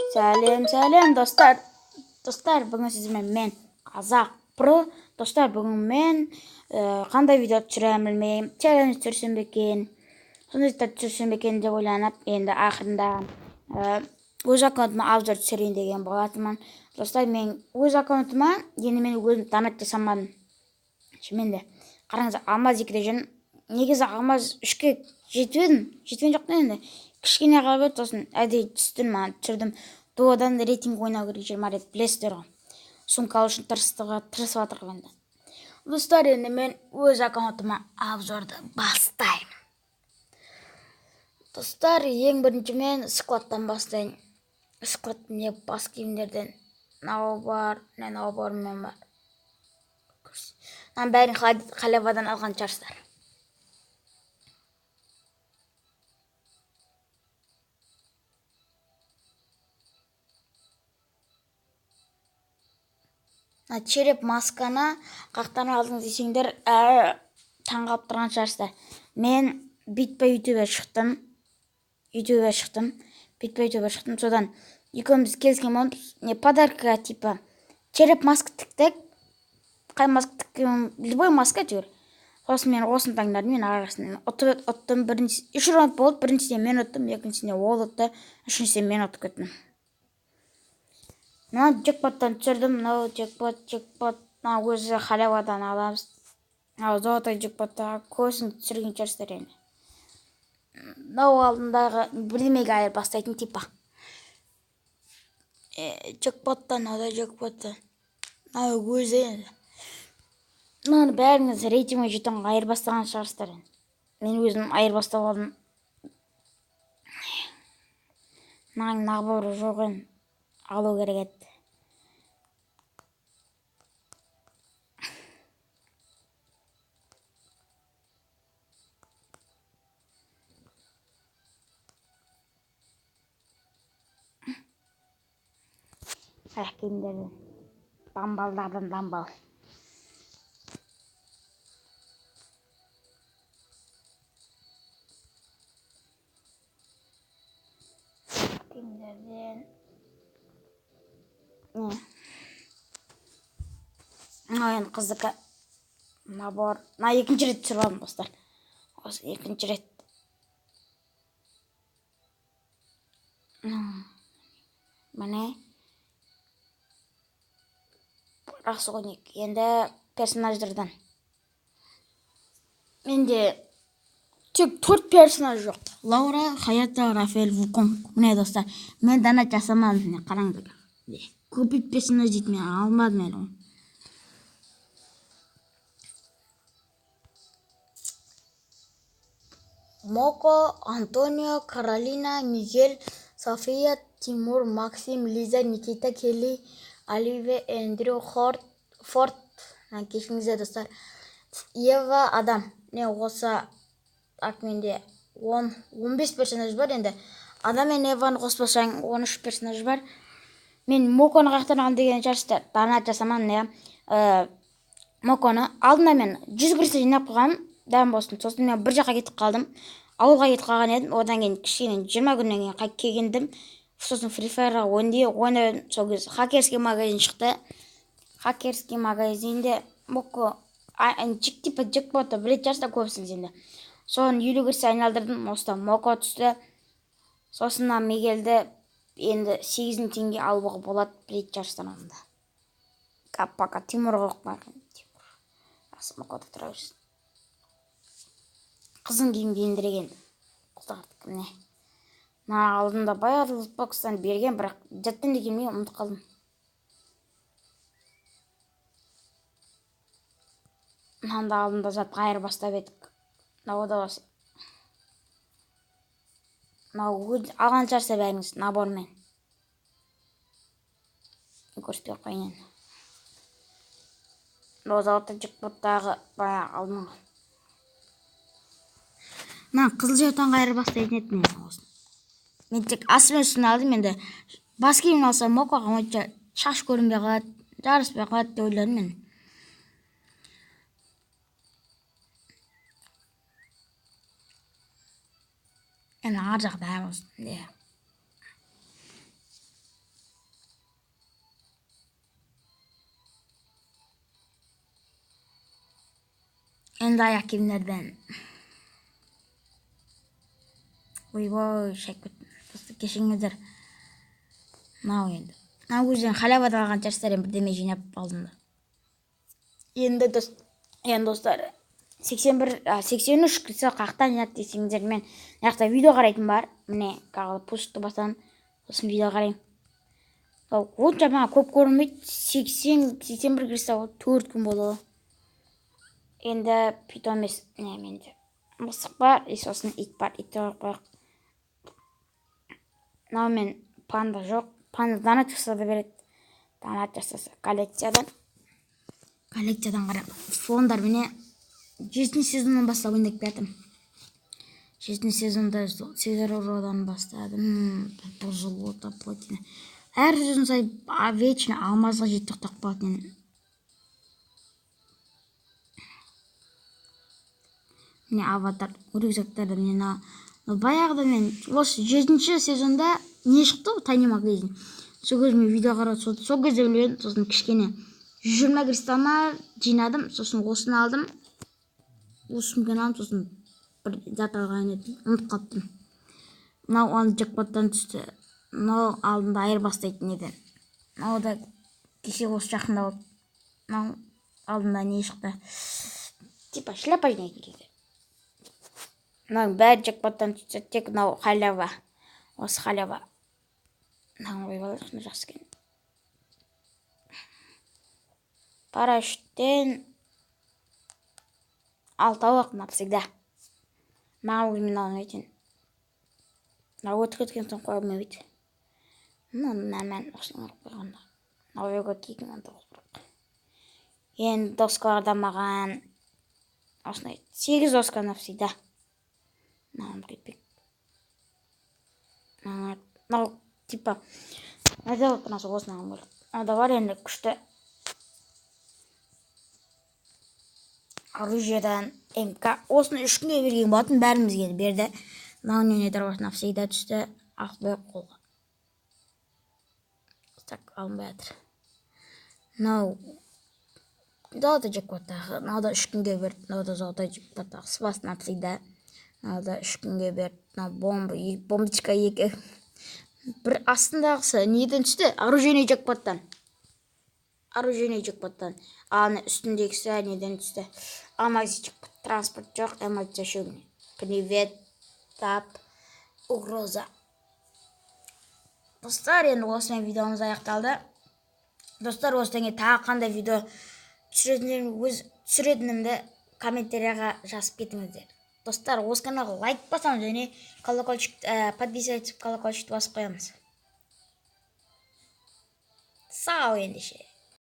Сәлем достар. Достар, бүгін сізбен мен Қазақ Про. Достар, бүгін мен қандай видео түсіремін білмеймін. Челлендж түсірсем екен. Сондай түсірсем екен деп ойланып, енді ақырында өз аккаунтыма обзор түсірейін деген болатынмын. Достар, мен өз аккаунтыма енді мен өзім донат жасамадым. Шынымен де қараңыз, алмаз 2-де жүрмін. Негізі алмаз 3-ке жеткен жоқ енді. Кішкене қалып еді, сосын әдейі түстім, түсірдім. Дуодан рейтинг ойнау керек 20 рет, білесіздер ғой. Сумка алу үшін тырысып жатырмын енді. Достар, енді мен өз аккаунтыма обзорды бастаймын. Достар, ең бірінші мен складтан бастайын. Складтың не бас киімдерден нау бар, мен бар. Бәрін халявадан алған шығарсыздар. Череп масканы қақтан алдыңыз десеңдер, таңғалып тұрған шығарсыздар. Мен бүйтпей ютубе шықтым. Содан екеуміз келіскен болыппыз, подарка типа череп маска тіктік. Қай маска тіккен, любой маска жүр. Сосын мен осын таңдадым, мен арасында ұттым. Үш раунд болды, біріншісіне мен ұттым, екіншісіне ол ұтты, үшіншісіне мен ұтып кеттім. Мына джекпоттан түсірдім, мынау джекпот, өзі халявадан аламыз. Золотой джекпотта көзін түсірген шығарсыздар енді. Мынау алдындағы бірдемеге айырбастайтын типа. Джекпоттан, мынау өзі енді. Мынаны бәріңіз рейтингі жетен айырбастаған шығарсыздар енді. Мен өзім айырбастап алдым. Мынаның наборы жоқ енді. Алу керек еді. Киімдерден дамбалдардан дамбал. Киімдерден енді қыздікі набор. Екінші рет түсіріп алдым достар. Осы екінші рет. Міне расходник. Енді персонаждардан. Менде тек 4 персонаж жоқ. Лаура, Хаята, Рафаэль, Вуконг. Міне достар, мен донат жасамадым. Қараңыздар. Көпіп персонаж дейді, мен алмадым әлі. Моко, Антонио, Каролина, Мигель, София, Тимур, Максим, Лиза, Никита, Келли, Оливия, Эндрю, Форд, кешіңіздер достар. Ева, Адам. Не осы менде 15 персонаж бар енді. Адам мен Еваны қоспасаң 13 персонаж бар. Мен Моконы қақтырған деген жарысты донат жасаман. Моконы алдында мен 100 кірсе жинап қойғам, дәм болсын. Сосын мен бір жаққа кетіп қалдым. Ауылға кетіп қалған едім. Одан кейін кішкене 20 күннен кейін қайтып келгендім. Сосын Free Fire'ға ойнадым. Сол кезде хакерский магазин шықты. Хакерский магазинде Моко типа джекпотты білет жарыста көбісіңіз енді. Соны 50 кірсе айналдырдым. Осыдан Моко түсті. Сосынан Мигелді енді 8 теңге алуға болады білет жарыстан алында. Пока Тимур қоқпаған. Асы Мокода тұра жүрсін. Қызын киім киіндіреген. Құлтағырдық міне. Алдында баяғы лутбокстан берген, бірақ жаттан дегенмен ұмытып қалдым. Мында алдында затқа айырбастап едік. Мынау да осы. Мынау алған шығарса бәріңіз набормен. Көрсетпей қойын. Мынау золотой джекпоттағы баяғы алдым. Қызыл жетонға айырбастайтын еді мен осы. Мен тек асымен үстін алдым енді. Бас киімін алсам Мокоға онша шаш көрінбей қалады, жарыспай қалады деп ойладым мен. Енді ар жақта болсын. Енді аяқ киімдерден. Ойбой, шайып кеттім. Достар, кешіріңіздер. Мынау енді. Мынау өзен халявадан алған жарыстар бірдеме жинап алдым да. Енді достар, 83 кісі қақтан жинады десеңіздер, мен жақта видео қарайтын бар. Міне, қағылып постты басам, сосын видео қарайым. Онша маған көп көрінбейді. 81 кірісі 4 күн болды. Енді питон емес, менде мысық бар, сосын ит бар, итті қойып. Мынау мен панда жоқ. Панда донат жасады береді. Донат жасасы коллекциядан қарап. Фондар міне 7 сезоннан бастап ойнап келатым. 7 сезонда Цезародан бастадым. Бұл жыл ота платина. Әр сезон сайын вечно алмазға жетіп тоқтап қалатын. Міне аватар, рюкзактарды міне баяғыда мен осы 7 сезонда не шықты ғой, Тайни магазин. Сол кезде мен видео қарап, сол кезде білген, сосын кішкене 120 кристаллар жинадым, сосын осыны алдым. Осыны алдым, сосын бір зат алған едім, ұмытып қалыптым. Мынау алды джекпоттан түсті. Мынау алдында айырбастайтын еді. Мынау да кеше осы жақында болды. Мынау алдында не шықты? Типа шляпа жинайтын кезде. Мынау бәрі джекпоттан түсті, тек мынау халява. Осы халява. Мынау ойбалы шыны жақсы кен. Парашюттен 6 ауық навсегда. Маған өзімен алмайтын. Мынау өтіп кеткен соң қойылмай бейді. Мен осыны ұрып қойғанда. Мынау өйгі кейдің 19 бұрық. Енді доскаларда маған осындай 8 доска навсегда. Маған кетпек. Мынау типа найда отырнасы осыны алым көріп. Ада бар енді күшті оружиядан МК. Осыны 3 күнге берген болатын, бәрімізге берді. Мынау не дұрғасы навсегда түсті. Ақбай қолға. Так, алынбай жатыр. Мынау золотой джекпоттағы. Мынау да 3 күнге берді. Мынау да золотой джекпоттағы. Спас навсегда. Мынау да 3 күнге берді. Мынау бомбочка 2. Бір астындағысы неден түсті? Оружейный джекпоттан. Оружейный джекпоттан. Аны үстіндегісі неден түсті? Амази джекпот. Транспорт жоқ, эмоция шөгіне. Привет, тап, угроза. Достар, енді осымен видеомыз аяқталды. Достар, осыдан кейін тағы қандай видео түсіретінімді комментарияға жазып кетіңіздер. Достар, осы каналға лайк басамыз және колокольчик подписывайтесь, колокольчикті басып қоямыз. Сау ендеше.